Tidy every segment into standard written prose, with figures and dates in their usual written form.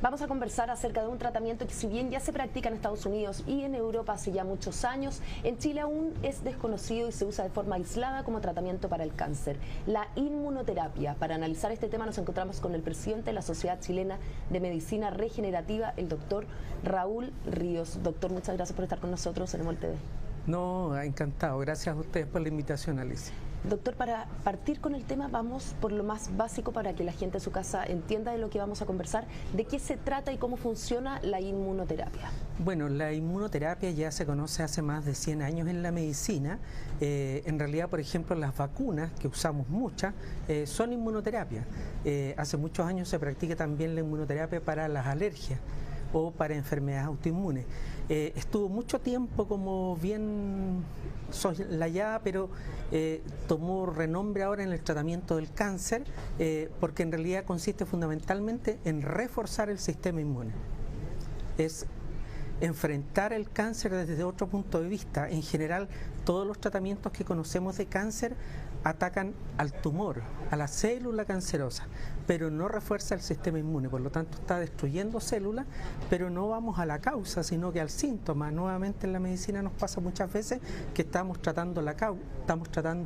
Vamos a conversar acerca de un tratamiento que, si bien ya se practica en Estados Unidos y en Europa hace ya muchos años, en Chile aún es desconocido y se usa de forma aislada como tratamiento para el cáncer: la inmunoterapia. Para analizar este tema nos encontramos con el presidente de la Sociedad Chilena de Medicina Regenerativa, el doctor Raúl Ríos. Doctor, muchas gracias por estar con nosotros en EMOL TV. No, encantado. Gracias a ustedes por la invitación, Alicia. Doctor, para partir con el tema, vamos por lo más básico para que la gente en su casa entienda de lo que vamos a conversar. ¿De qué se trata y cómo funciona la inmunoterapia? Bueno, la inmunoterapia ya se conoce hace más de 100 años en la medicina. En realidad, por ejemplo, las vacunas, que usamos muchas, son inmunoterapia. Hace muchos años se practica también la inmunoterapia para las alergias o para enfermedades autoinmunes. Estuvo mucho tiempo como bien soslayada, pero tomó renombre ahora en el tratamiento del cáncer, porque en realidad consiste fundamentalmente en reforzar el sistema inmune. Es enfrentar el cáncer desde otro punto de vista. En general, todos los tratamientos que conocemos de cáncer atacan al tumor, a la célula cancerosa, pero no refuerza el sistema inmune. Por lo tanto, está destruyendo células, pero no vamos a la causa, sino que al síntoma. Nuevamente, en la medicina nos pasa muchas veces que estamos tratando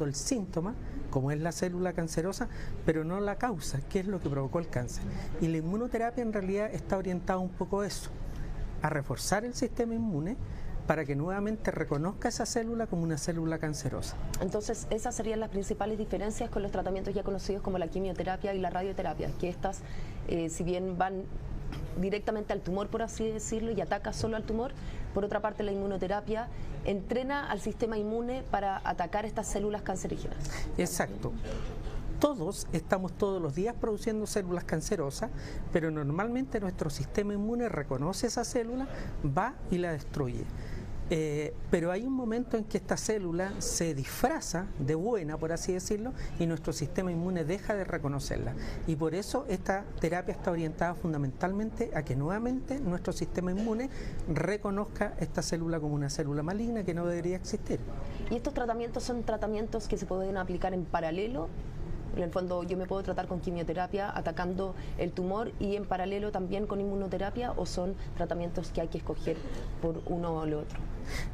el síntoma, como es la célula cancerosa, pero no la causa, que es lo que provocó el cáncer. Y la inmunoterapia en realidad está orientada un poco a eso, a reforzar el sistema inmune para que nuevamente reconozca esa célula como una célula cancerosa. Entonces, esas serían las principales diferencias con los tratamientos ya conocidos como la quimioterapia y la radioterapia, que estas, si bien van directamente al tumor, por así decirlo, y ataca solo al tumor, por otra parte la inmunoterapia entrena al sistema inmune para atacar estas células cancerígenas. Exacto. Todos estamos todos los días produciendo células cancerosas, pero normalmente nuestro sistema inmune reconoce esa célula, va y la destruye. Pero hay un momento en que esta célula se disfraza de buena, por así decirlo, y nuestro sistema inmune deja de reconocerla. Y por eso esta terapia está orientada fundamentalmente a que nuevamente nuestro sistema inmune reconozca esta célula como una célula maligna que no debería existir. ¿Y estos tratamientos son tratamientos que se pueden aplicar en paralelo? En el fondo, yo me puedo tratar con quimioterapia atacando el tumor y en paralelo también con inmunoterapia, ¿o son tratamientos que hay que escoger por uno o el otro?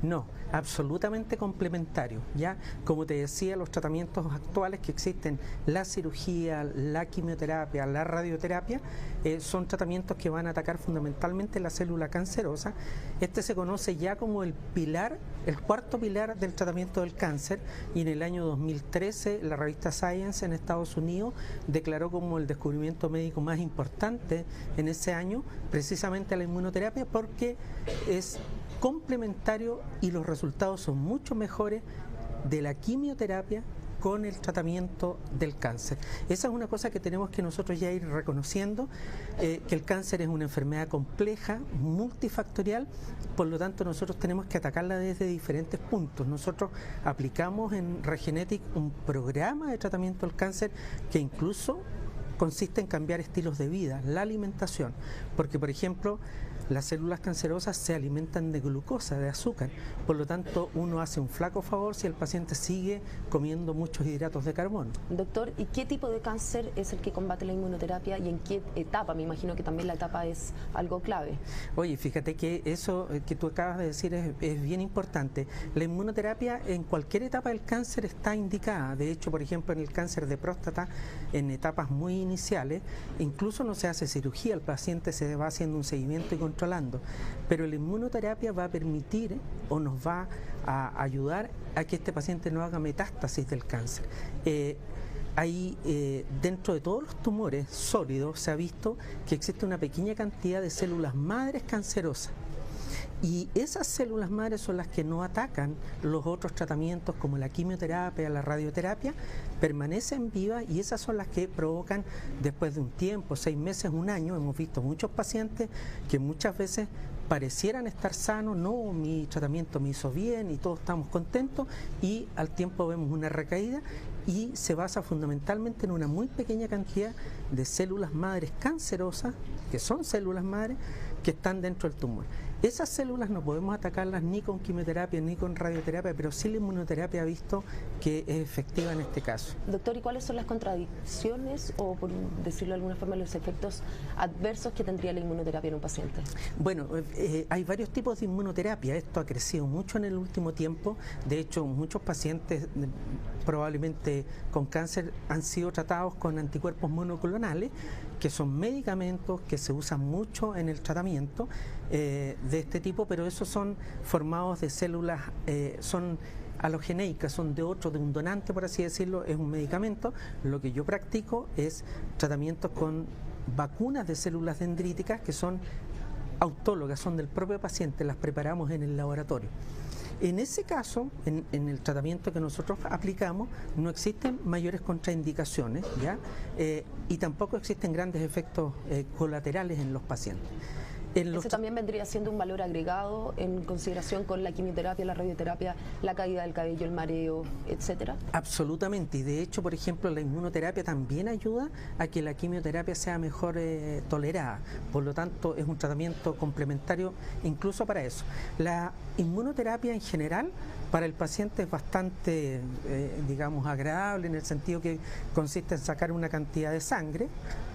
No, absolutamente complementario. Ya, como te decía, los tratamientos actuales que existen, la cirugía, la quimioterapia, la radioterapia, son tratamientos que van a atacar fundamentalmente la célula cancerosa. Este se conoce ya como el cuarto pilar del tratamiento del cáncer, y en el año 2013 la revista Science en Estados Unidos declaró como el descubrimiento médico más importante en ese año precisamente la inmunoterapia, porque es complementario y los resultados son mucho mejores de la quimioterapia con el tratamiento del cáncer. Esa es una cosa que tenemos que nosotros ya ir reconociendo, que el cáncer es una enfermedad compleja, multifactorial, por lo tanto nosotros tenemos que atacarla desde diferentes puntos. Nosotros aplicamos en Regenetic un programa de tratamiento del cáncer que incluso consiste en cambiar estilos de vida, la alimentación, porque por ejemplo las células cancerosas se alimentan de glucosa, de azúcar, por lo tanto uno hace un flaco favor si el paciente sigue comiendo muchos hidratos de carbono. Doctor, ¿y qué tipo de cáncer es el que combate la inmunoterapia y en qué etapa? Me imagino que también la etapa es algo clave. Oye, fíjate que eso que tú acabas de decir es bien importante. La inmunoterapia en cualquier etapa del cáncer está indicada. De hecho, por ejemplo, en el cáncer de próstata, en etapas muy iniciales, incluso no se hace cirugía, el paciente se va haciendo un seguimiento y controlando, pero la inmunoterapia va a permitir o nos va a ayudar a que este paciente no haga metástasis del cáncer. Dentro de todos los tumores sólidos se ha visto que existe una pequeña cantidad de células madres cancerosas. Y esas células madres son las que no atacan los otros tratamientos como la quimioterapia, la radioterapia, permanecen vivas, y esas son las que provocan después de un tiempo, 6 meses, un año. Hemos visto muchos pacientes que muchas veces parecieran estar sanos, no, mi tratamiento me hizo bien y todos estamos contentos, y al tiempo vemos una recaída, y se basa fundamentalmente en una muy pequeña cantidad de células madres cancerosas, que son células madres, que están dentro del tumor. Esas células no podemos atacarlas ni con quimioterapia ni con radioterapia, pero sí la inmunoterapia ha visto que es efectiva en este caso. Doctor, ¿y cuáles son las contradicciones o, por decirlo de alguna forma, los efectos adversos que tendría la inmunoterapia en un paciente? Bueno, hay varios tipos de inmunoterapia. Esto ha crecido mucho en el último tiempo. De hecho, muchos pacientes probablemente con cáncer han sido tratados con anticuerpos monoclonales, que son medicamentos que se usan mucho en el tratamiento de este tipo, pero esos son formados de células, son alogeneicas, son de un donante, por así decirlo, es un medicamento. Lo que yo practico es tratamientos con vacunas de células dendríticas que son autólogas, son del propio paciente, las preparamos en el laboratorio. En ese caso, en el tratamiento que nosotros aplicamos, no existen mayores contraindicaciones, ¿ya? Y tampoco existen grandes efectos colaterales en los pacientes. Ese también vendría siendo un valor agregado en consideración con la quimioterapia, la radioterapia, la caída del cabello, el mareo, etcétera. Absolutamente, y de hecho, por ejemplo, la inmunoterapia también ayuda a que la quimioterapia sea mejor tolerada. Por lo tanto, es un tratamiento complementario incluso para eso. La inmunoterapia en general para el paciente es bastante, digamos, agradable, en el sentido que consiste en sacar una cantidad de sangre,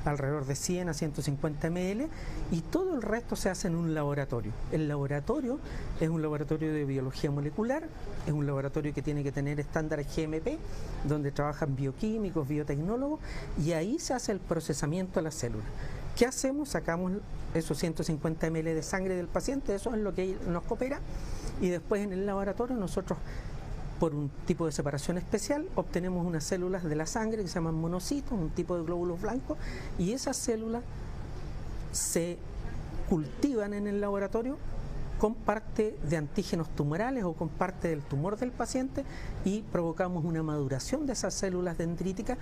alrededor de 100 a 150 ml, y todo el resto se hace en un laboratorio. El laboratorio es un laboratorio de biología molecular, es un laboratorio que tiene que tener estándares GMP, donde trabajan bioquímicos, biotecnólogos, y ahí se hace el procesamiento de las células. ¿Qué hacemos? Sacamos esos 150 ml de sangre del paciente, eso es lo que nos coopera, y después en el laboratorio nosotros, por un tipo de separación especial, obtenemos unas células de la sangre que se llaman monocitos, un tipo de glóbulos blancos, y esas células se cultivan en el laboratorio con parte de antígenos tumorales o con parte del tumor del paciente, y provocamos una maduración de esas células dendríticas,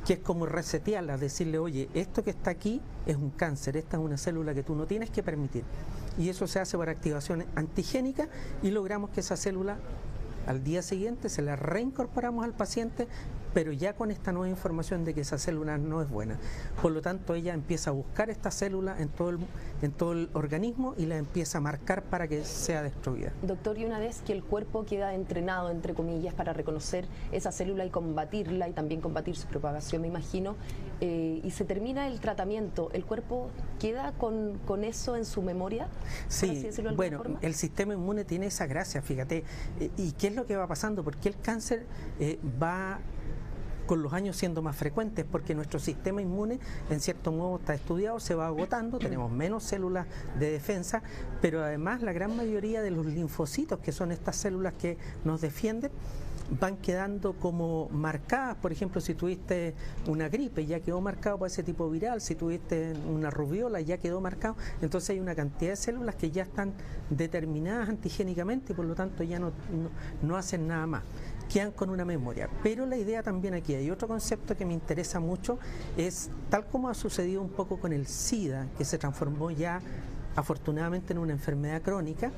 que es como resetearlas, decirle, oye, esto que está aquí es un cáncer, esta es una célula que tú no tienes que permitir. Y eso se hace por activación antigénica, y logramos que esa célula al día siguiente se la reincorporamos al paciente, pero ya con esta nueva información de que esa célula no es buena. Por lo tanto, ella empieza a buscar esta célula en todo el organismo y la empieza a marcar para que sea destruida. Doctor, y una vez que el cuerpo queda entrenado, entre comillas, para reconocer esa célula y combatirla, y también combatir su propagación, me imagino, y se termina el tratamiento, ¿el cuerpo queda con eso en su memoria? Sí, bueno, el sistema inmune tiene esa gracia, fíjate. ¿Y qué es lo que va pasando? Porque el cáncer va con los años siendo más frecuentes, porque nuestro sistema inmune, en cierto modo, está estudiado, se va agotando, tenemos menos células de defensa, pero además la gran mayoría de los linfocitos, que son estas células que nos defienden, van quedando como marcadas. Por ejemplo, si tuviste una gripe, ya quedó marcado por ese tipo viral; si tuviste una rubiola, ya quedó marcado. Entonces hay una cantidad de células que ya están determinadas antigénicamente y por lo tanto ya no hacen nada más, quedan con una memoria. Pero la idea también aquí, hay otro concepto que me interesa mucho, es tal como ha sucedido un poco con el SIDA, que se transformó ya afortunadamente en una enfermedad crónica.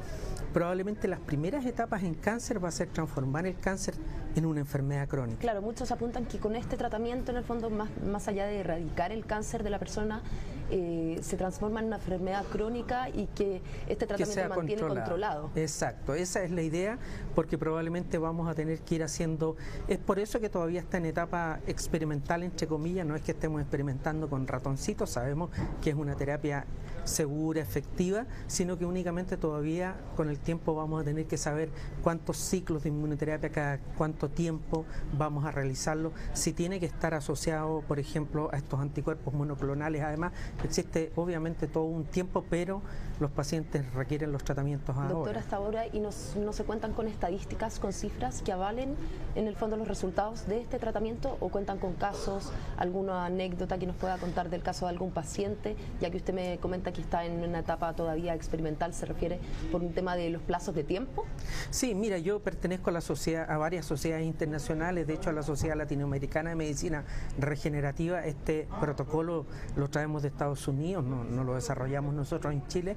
Probablemente las primeras etapas en cáncer va a ser transformar el cáncer en una enfermedad crónica. Claro, muchos apuntan que con este tratamiento, en el fondo, más allá de erradicar el cáncer de la persona, se transforma en una enfermedad crónica y que este tratamiento lo mantiene controlado. Exacto, esa es la idea, porque probablemente vamos a tener que ir haciendo, es por eso que todavía está en etapa experimental, entre comillas, no es que estemos experimentando con ratoncitos, sabemos que es una terapia segura, efectiva, sino que únicamente todavía con el tiempo vamos a tener que saber cuántos ciclos de inmunoterapia, cada cuánto tiempo vamos a realizarlo, si tiene que estar asociado, por ejemplo, a estos anticuerpos monoclonales. Además, existe obviamente todo un tiempo, pero los pacientes requieren los tratamientos ahora. Doctor, hasta ahora, ¿y no se cuentan con estadísticas, con cifras que avalen en el fondo los resultados de este tratamiento, o cuentan con casos, alguna anécdota que nos pueda contar del caso de algún paciente, ya que usted me comenta que está en una etapa todavía experimental? ¿Se refiere por un tema de los plazos de tiempo? Sí, mira, yo pertenezco a varias sociedades internacionales, de hecho a la Sociedad Latinoamericana de Medicina Regenerativa. Este protocolo lo traemos de Estados Estados Unidos, no lo desarrollamos nosotros en Chile,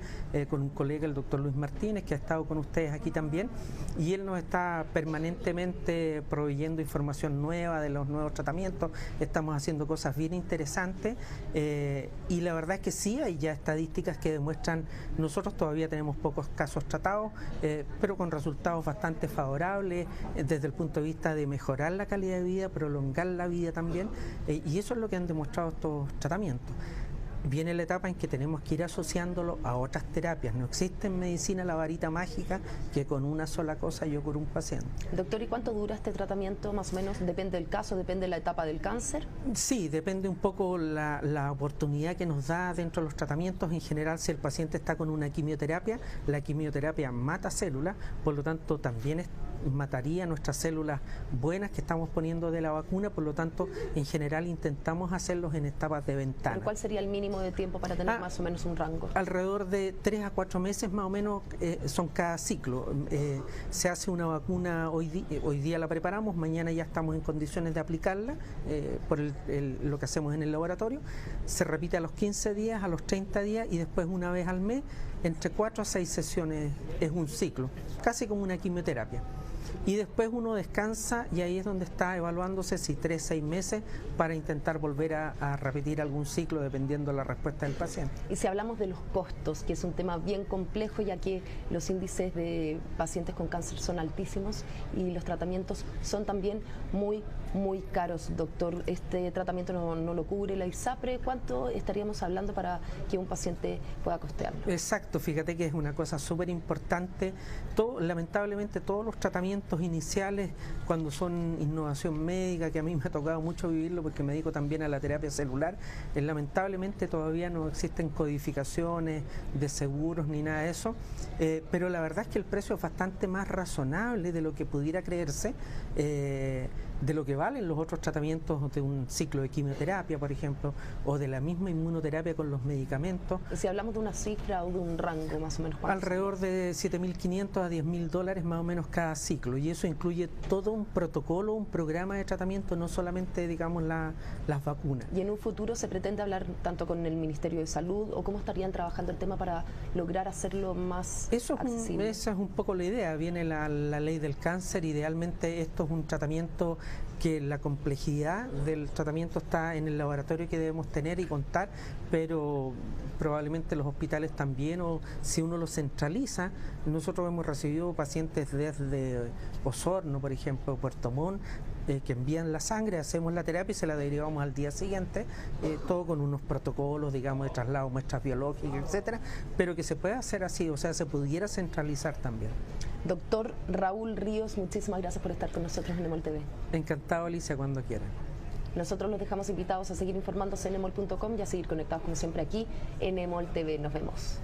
con un colega, el doctor Luis Martínez, que ha estado con ustedes aquí también, y él nos está permanentemente proveyendo información nueva de los nuevos tratamientos. Estamos haciendo cosas bien interesantes, y la verdad es que sí, hay ya estadísticas que demuestran, nosotros todavía tenemos pocos casos tratados, pero con resultados bastante favorables desde el punto de vista de mejorar la calidad de vida, prolongar la vida también, y eso es lo que han demostrado estos tratamientos. Viene la etapa en que tenemos que ir asociándolo a otras terapias. No existe en medicina la varita mágica que con una sola cosa yo curo un paciente. Doctor, ¿y cuánto dura este tratamiento? Más o menos, ¿depende del caso, depende de la etapa del cáncer? Sí, depende un poco la oportunidad que nos da dentro de los tratamientos. En general, si el paciente está con una quimioterapia, la quimioterapia mata células, por lo tanto también mataría nuestras células buenas que estamos poniendo de la vacuna, por lo tanto en general intentamos hacerlos en etapas de ventana. ¿Pero cuál sería el mínimo de tiempo para tener más o menos un rango? Alrededor de 3 a 4 meses más o menos son cada ciclo. Se hace una vacuna hoy día la preparamos, mañana ya estamos en condiciones de aplicarla por lo que hacemos en el laboratorio. Se repite a los 15 días, a los 30 días y después una vez al mes, entre 4 a 6 sesiones es un ciclo, casi como una quimioterapia. Y después uno descansa y ahí es donde está evaluándose si 3 o 6 meses para intentar volver a repetir algún ciclo dependiendo de la respuesta del paciente. Y si hablamos de los costos, que es un tema bien complejo ya que los índices de pacientes con cáncer son altísimos y los tratamientos son también muy caros, doctor. Este tratamiento no lo cubre la ISAPRE. ¿Cuánto estaríamos hablando para que un paciente pueda costearlo? Exacto, fíjate que es una cosa súper importante. Lamentablemente todos los tratamientos iniciales, cuando son innovación médica, que a mí me ha tocado mucho vivirlo porque me dedico también a la terapia celular, lamentablemente todavía no existen codificaciones de seguros ni nada de eso, pero la verdad es que el precio es bastante más razonable de lo que pudiera creerse, de lo que valen los otros tratamientos de un ciclo de quimioterapia, por ejemplo, o de la misma inmunoterapia con los medicamentos. Si hablamos de una cifra o de un rango más o menos, alrededor de $7.500 a $10.000 más o menos cada ciclo, y eso incluye todo un protocolo, un programa de tratamiento, no solamente, digamos, las vacunas. ¿Y en un futuro se pretende hablar tanto con el Ministerio de Salud o cómo estarían trabajando el tema para lograr hacerlo más accesible? Esa es un poco la idea. Viene la ley del cáncer. Idealmente esto es un tratamiento que la complejidad del tratamiento está en el laboratorio que debemos tener y contar, pero probablemente los hospitales también, o si uno lo centraliza. Nosotros hemos recibido pacientes desde Osorno, por ejemplo, Puerto Montt, que envían la sangre, hacemos la terapia y se la derivamos al día siguiente, todo con unos protocolos, digamos, de traslado, muestras biológicas, etcétera, pero que se puede hacer así, o sea, se pudiera centralizar también. Doctor Raúl Ríos, muchísimas gracias por estar con nosotros en EMOL TV. Encantado, Alicia, cuando quieran. Nosotros los dejamos invitados a seguir informándose en emol.com y a seguir conectados como siempre aquí en EMOL TV. Nos vemos.